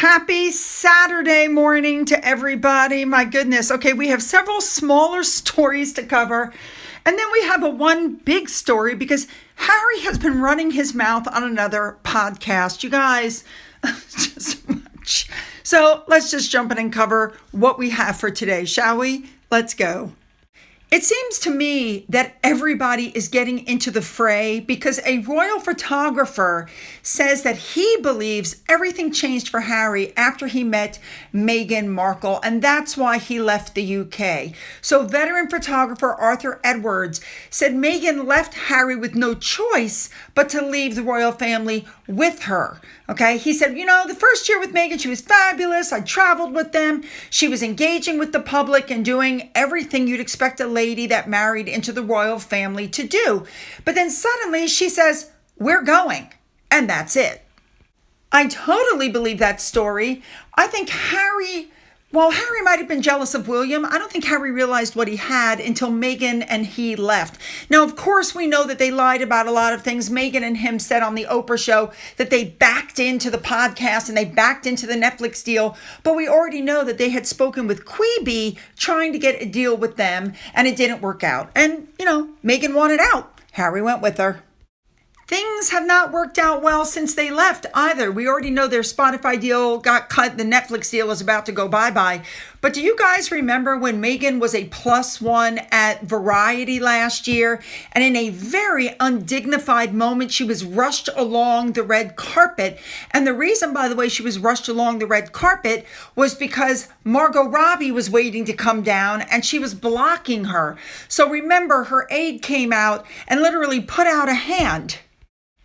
Happy Saturday morning to everybody. My goodness. Okay, we have several smaller stories to cover. And then we have one big story because Harry has been running his mouth on another podcast. You guys, just much. So let's just jump in and cover what we have for today, shall we? Let's go. It seems to me that everybody is getting into the fray because a royal photographer says that he believes everything changed for Harry after he met Meghan Markle, and that's why he left the UK. So veteran photographer Arthur Edwards said Meghan left Harry with no choice but to leave the royal family with her. Okay, he said, the first year with Meghan, she was fabulous. I traveled with them. She was engaging with the public and doing everything you'd expect a lady that married into the royal family to do. But then suddenly she says, we're going. And that's it. I totally believe that story. I think Harry might have been jealous of William, I don't think Harry realized what he had until Meghan and he left. Now, of course, we know that they lied about a lot of things. Meghan and him said on the Oprah show that they backed into the podcast and they backed into the Netflix deal. But we already know that they had spoken with Queeby trying to get a deal with them and it didn't work out. And, Meghan wanted out. Harry went with her. Things have not worked out well since they left either. We already know their Spotify deal got cut. The Netflix deal is about to go bye-bye. But do you guys remember when Meghan was a +1 at Variety last year? And in a very undignified moment, she was rushed along the red carpet. And the reason, by the way, she was rushed along the red carpet was because Margot Robbie was waiting to come down and she was blocking her. So remember, her aide came out and literally put out a hand.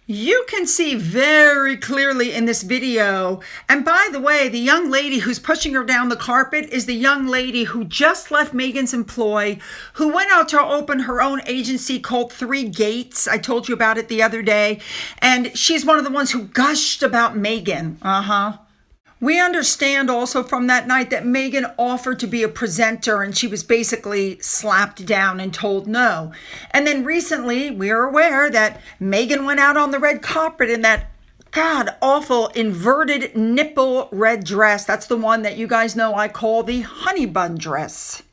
You can see very clearly in this video. And by the way, the young lady who's pushing her down the carpet is the young lady who just left Meghan's employ, who went out to open her own agency called 3 Gates. I told you about it the other day. And she's one of the ones who gushed about Meghan. We understand also from that night that Meghan offered to be a presenter and she was basically slapped down and told no. And then recently we are aware that Meghan went out on the red carpet in that god-awful inverted nipple red dress. That's the one that you guys know I call the honey bun dress.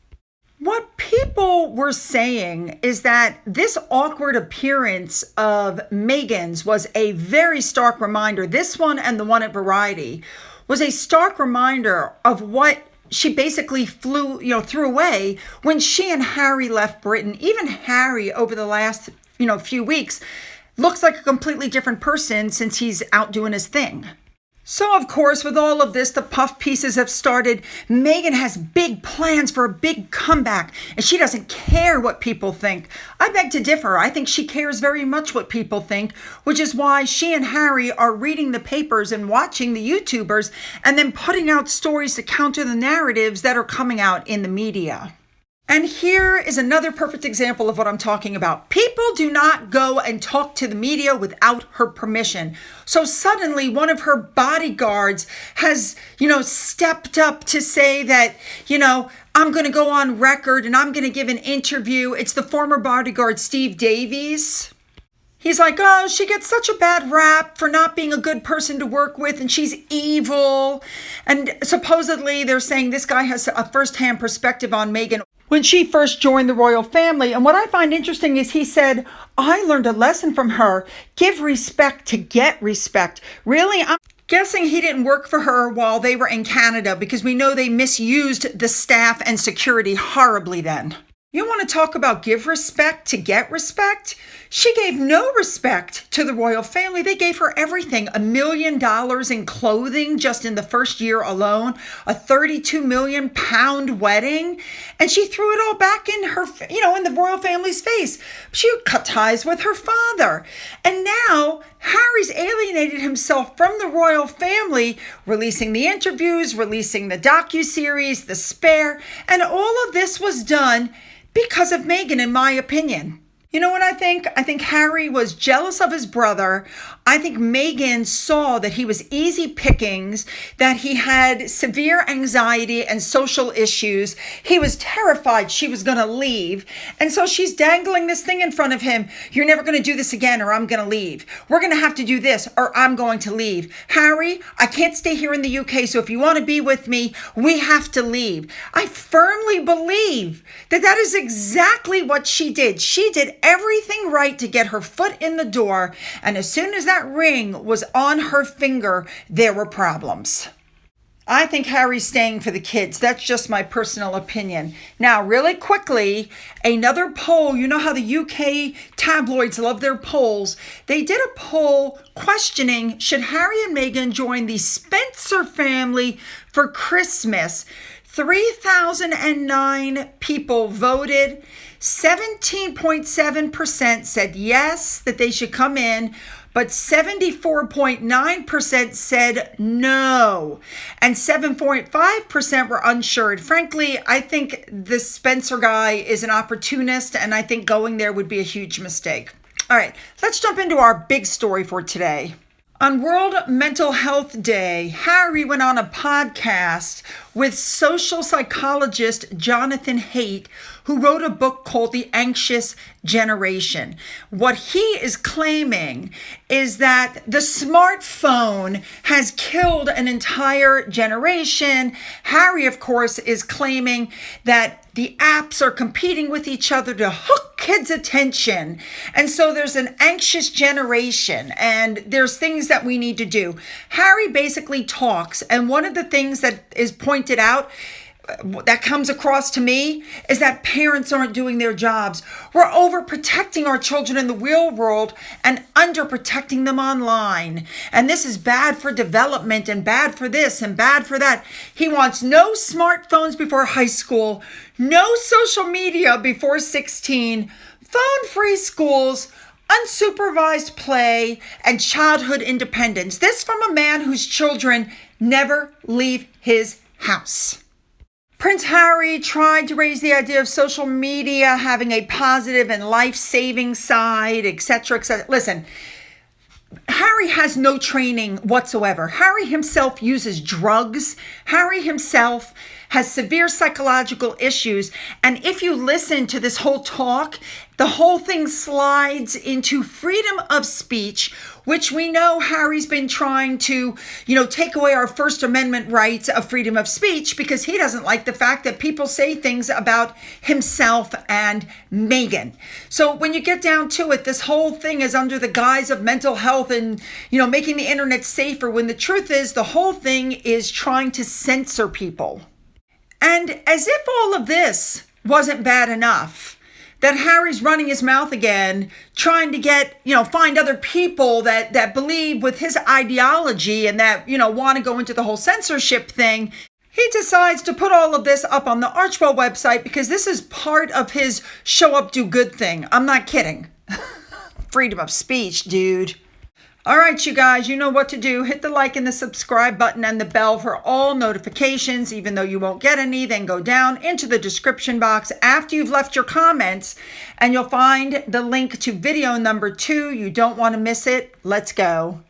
What people were saying is that this awkward appearance of Meghan's was a very stark reminder. This one and the one at Variety was a stark reminder of what she basically threw away when she and Harry left Britain. Even Harry, over the last, few weeks, looks like a completely different person since he's out doing his thing. So, of course, with all of this, the puff pieces have started. Meghan has big plans for a big comeback, and she doesn't care what people think. I beg to differ. I think she cares very much what people think, which is why she and Harry are reading the papers and watching the YouTubers and then putting out stories to counter the narratives that are coming out in the media. And here is another perfect example of what I'm talking about. People do not go and talk to the media without her permission. So suddenly one of her bodyguards has, stepped up to say that, I'm going to go on record and I'm going to give an interview. It's the former bodyguard, Steve Davies. He's like, she gets such a bad rap for not being a good person to work with and she's evil. And supposedly they're saying this guy has a firsthand perspective on Meghan when she first joined the royal family. And what I find interesting is he said, I learned a lesson from her. Give respect to get respect. Really? I'm guessing he didn't work for her while they were in Canada because we know they misused the staff and security horribly then. You want to talk about give respect to get respect? She gave no respect to the royal family. They gave her everything. $1 million in clothing just in the first year alone, a 32 million pound wedding. And she threw it all back in her, in the royal family's face. She cut ties with her father. And now Harry's alienated himself from the royal family, releasing the interviews, releasing the docuseries, the Spare. And all of this was done because of Meghan, in my opinion. You know what I think? I think Harry was jealous of his brother. I think Meghan saw that he was easy pickings, that he had severe anxiety and social issues. He was terrified she was going to leave. And so she's dangling this thing in front of him. You're never going to do this again or I'm going to leave. We're going to have to do this or I'm going to leave. Harry, I can't stay here in the UK. So if you want to be with me, we have to leave. I firmly believe that that is exactly what she did. She did everything right to get her foot in the door. And as soon as that ring was on her finger, there were problems. I think Harry's staying for the kids. That's just my personal opinion. Now, really quickly, another poll. You know how the UK tabloids love their polls. They did a poll questioning, should Harry and Meghan join the Spencer family for Christmas? 3,009 people voted. 17.7% said yes, that they should come in, but 74.9% said no, and 7.5% were unsure. Frankly, I think this Spencer guy is an opportunist, and I think going there would be a huge mistake. All right, let's jump into our big story for today. On World Mental Health Day, Harry went on a podcast with social psychologist Jonathan Haidt, who wrote a book called The Anxious Generation. What he is claiming is that the smartphone has killed an entire generation. Harry, of course, is claiming that the apps are competing with each other to hook kids' attention. And so there's an anxious generation and there's things that we need to do. Harry basically talks, and one of the things that is pointed out that comes across to me is that parents aren't doing their jobs. We're overprotecting our children in the real world and underprotecting them online. And this is bad for development and bad for this and bad for that. He wants no smartphones before high school, no social media before 16, phone-free schools, unsupervised play, and childhood independence. This from a man whose children never leave his house. Prince Harry tried to raise the idea of social media having a positive and life-saving side, etc., etc. Listen, Harry has no training whatsoever. Harry himself uses drugs. Harry himself has severe psychological issues. And if you listen to this whole talk, the whole thing slides into freedom of speech, which we know Harry's been trying to, take away our First Amendment rights of freedom of speech because he doesn't like the fact that people say things about himself and Meghan. So when you get down to it, this whole thing is under the guise of mental health and, making the internet safer, when the truth is the whole thing is trying to censor people. And as if all of this wasn't bad enough, that Harry's running his mouth again, trying to get, find other people that believe with his ideology and that, want to go into the whole censorship thing. He decides to put all of this up on the Archwell website because this is part of his show up, do good thing. I'm not kidding. Freedom of speech, dude. All right, you guys, you know what to do. Hit the like and the subscribe button and the bell for all notifications. Even though you won't get any, then go down into the description box after you've left your comments and you'll find the link to video number 2. You don't want to miss it. Let's go.